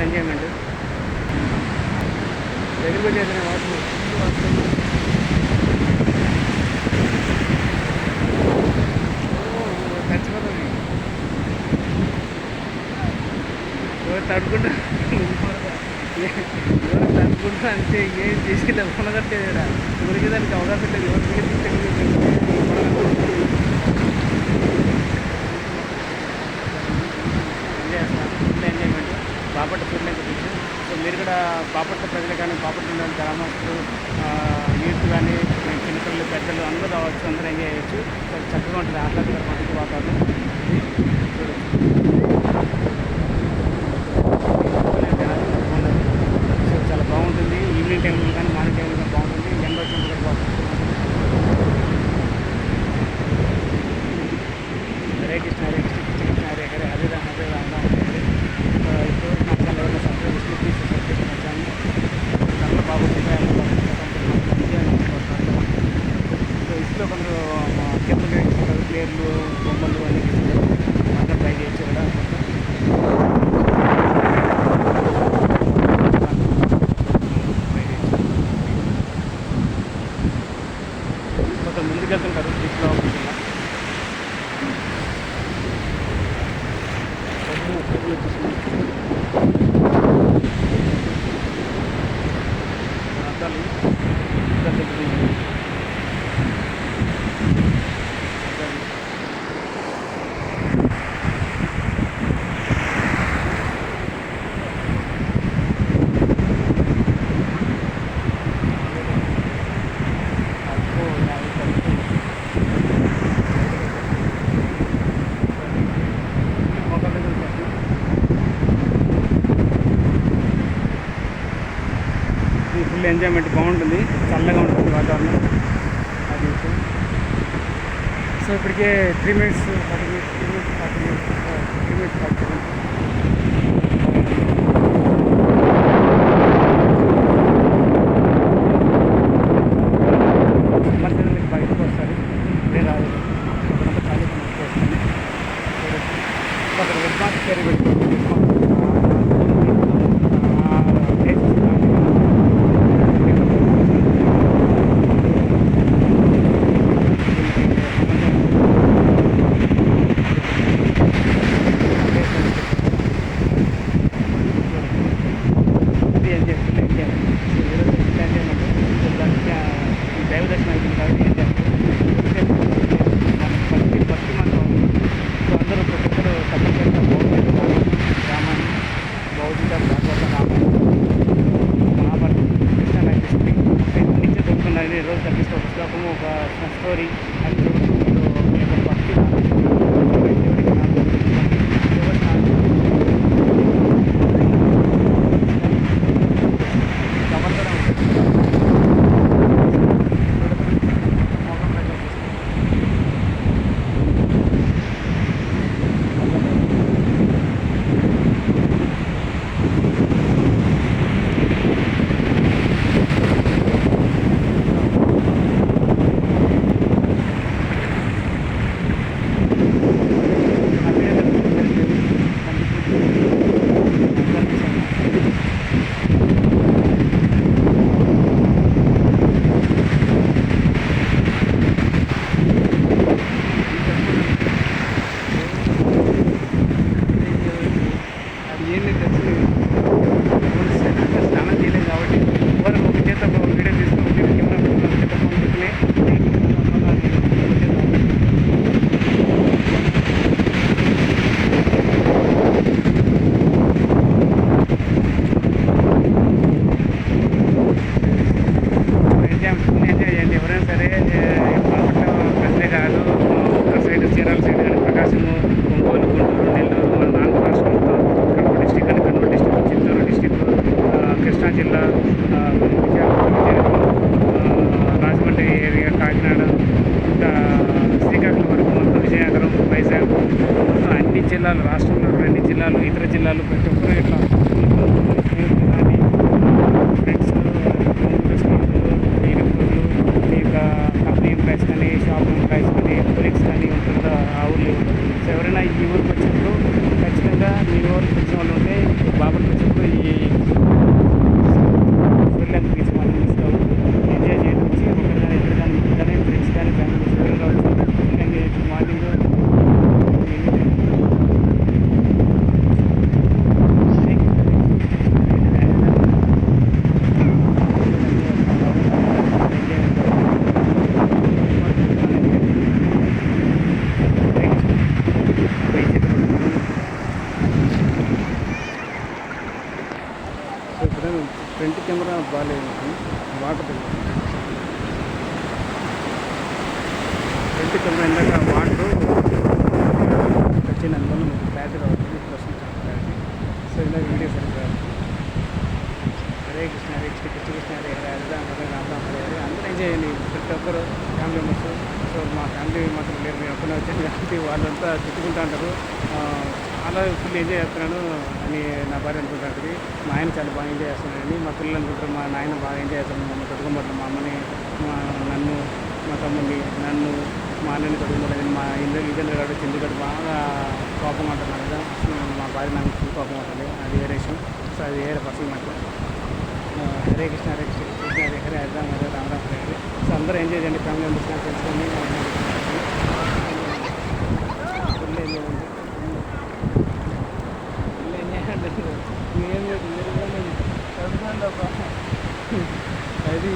Enjoyment దగ్గరికి వచ్చేసిన water చచ్చిపోతుంది తడుకుంటా ఎవరు తడుకుంటా అంటే ఏం చేసి కొనగట్టేదా ఊరికి దానికి అవకాశం లేదు enjoyment Bapatla Suryalanka beach. So మీరు కూడా బాపట్ల ప్రజలు కానీ బాపట్ల గ్రామస్తులు యూత్ కానీ చిన్నపిల్లలు పెద్దలు అందరూ రావచ్చు, అందరూ ఎంజాయ్ చేయొచ్చు. సో చక్కగా ఉంటుంది, ఆహ్లాదకరమైన వాతావరణం. సో చాలా బాగుంటుంది. ఈవినింగ్ టైంలో కానీ మార్నింగ్ టైంలో కానీ బాగుంటుంది. ఎండ వచ్చినప్పుడు కూడా వెరైటీస్ అదే అదే విధంగా ఉంటుంది. ఇప్పుడు నాకు చాలా ఎవరైనా సబ్స్క్రైబ్ వచ్చాను చాలా బాగుంటుంది. సో ఇసులో కొందరు కెంపులు ప్లేయర్లు బొమ్మలు అన్నీ అందరూ ట్రై చేయొచ్చు కూడా. కొంత ముందుకెళ్తుంటారు బీచ్లో ఫుల్ ఎంజాయ్మెంట్ బాగుంటుంది, చల్లగా ఉంటుంది వాతావరణం. అది సో ఇప్పటికే 3 minutes 40 minutes మధ్యలో మీకు బయటకు వస్తారు, ఇప్పుడే రాదు ఖాళీ వస్తుంది. అక్కడ విద్మార్క్ పేరు పెట్టుకోండి. దైవ దర్శనం అయిపోయింది కాబట్టి భక్తి మనం అందరూ ప్రతి ఒక్కరు తప్పనిసరిగా రామాయణం భౌతిక భాగవత రామాయణం మహాభారతం కృష్ణ నిత్యం చదువుతున్నారని రోజు తగ్గిస్తే ఒక శ్లోకము ఒక స్టోరీ అది చదువుతున్నారు. భక్తి స్నానం చేయలేదు కాబట్టి వారు ఒక చేత వీడియో తీసుకుని ఎంజాయ్ చేయండి. ఎవరైనా సరే బాపట్ల ప్రజలే కాదు, ఒక సైడ్ చీరాల సైడ్ కానీ ప్రకాశము, ఒంగోలు, గుంటూరు, నెల్లూరు, మన ఆంధ్ర రాష్ట్రంలో కడప డిస్టిక్ కానీ కర్నూలు డిస్టిక్, చిత్తూరు డిస్టిక్, కృష్ణా జిల్లా, రాజమండ్రి ఏరియా, కాకినాడ, ఇంకా శ్రీకాకుళం వరకు మొత్తం విజయనగరం, వైజాగ్, అన్ని జిల్లాలు, రాష్ట్రంలో అన్ని జిల్లాలు, ఇతర జిల్లాలు ప్రతి ఒక్కరు ఇట్లా కానీ ఫ్రెండ్స్ కంపెనీ ఎంప్లాయీస్ కానీ షాప్ ఎంప్లాయీస్ కానీ కొలీగ్స్ కానీ ఉంటుందో ఆ ఊళ్ళో. సో ఎవరైనా ఈ ఊరికి వచ్చినప్పుడు ఖచ్చితంగా మీ ఊరికి వచ్చిన వాళ్ళు ఉంటే బాపట్ల వచ్చినప్పుడు ఈ ఫుల్ లెంత్ బీచ్ మాత్రం మిస్ కావు. ఎంజాయ్ చేయడం వచ్చి ఒకరు కానీ ఇద్దరు కానీ ముగ్గురు కానీ ఫ్రెండ్స్ కానీ ఫ్యామిలీస్ ఎవరు కావచ్చు. ఎంజాయ్ చేయొచ్చు. మార్నింగ్ సో ఇప్పుడు ఫ్రంట్ కెమెరా బాగాలేదు, వాటర్ ఫ్రంట్ కెమెరా ఇందాక వాటర్ వచ్చిన అందువల్ల మీకు క్లారిటీ రావచ్చు. ఇప్పుడు వస్తుంది చాలా క్లారిటీ. సో ఇందాక వీడియో సరిగ్గా హరే కృష్ణ హరే కృష్ణ కృష్ణ కృష్ణ హరే హరే హరే రామ హరే రామ రామ హరే హరే అందరూ ఎంజాయ్ చేయండి. ప్రతి ఒక్కరు ఫ్యామిలీ మెంబర్స్. సో మా ఫ్యామిలీ మాత్రం లేరు, నేను ఒక్కనే వచ్చాను కాబట్టి వాళ్ళంతా తిట్టుకుంటూ ఉంటారు. చాలా ఫుల్ ఎంజాయ్ చేస్తున్నాను అని నా భార్య అనుకుంటుంది. మా ఆయన చాలా బాగా ఎంజాయ్ చేస్తున్నాడని మా పిల్లలు అనుకుంటారు. మా నాయన బాగా ఎంజాయ్ చేస్తున్నాడు. మా తొడుగుమట్లు మా అమ్మని, నన్ను, మా తమ్ముడిని, నన్ను, మా అన్నని తొడుగుమట్లని, మా ఇంజనీర్ గారు చంద్రుగారు బాగా కోపం అంటున్నారు కదా. మా భార్య నాకు ఫుల్ కోపం ఉంటుంది. అది వేరే విషయం. సో అది వేరే పర్సనల్ మాట. హరే కృష్ణ హరే కృష్ణ కృష్ణ హరే హరే హరే రామ హరే రామ రామ హరే హరే. సో అందరూ ఎంజాయ్ చేయండి. ఫ్యామిలీ మెంబర్స్ నాకు తెలుసుకొని ఫుల్ ఎంజాయ్ ఉంది. ఏం లేదు, అది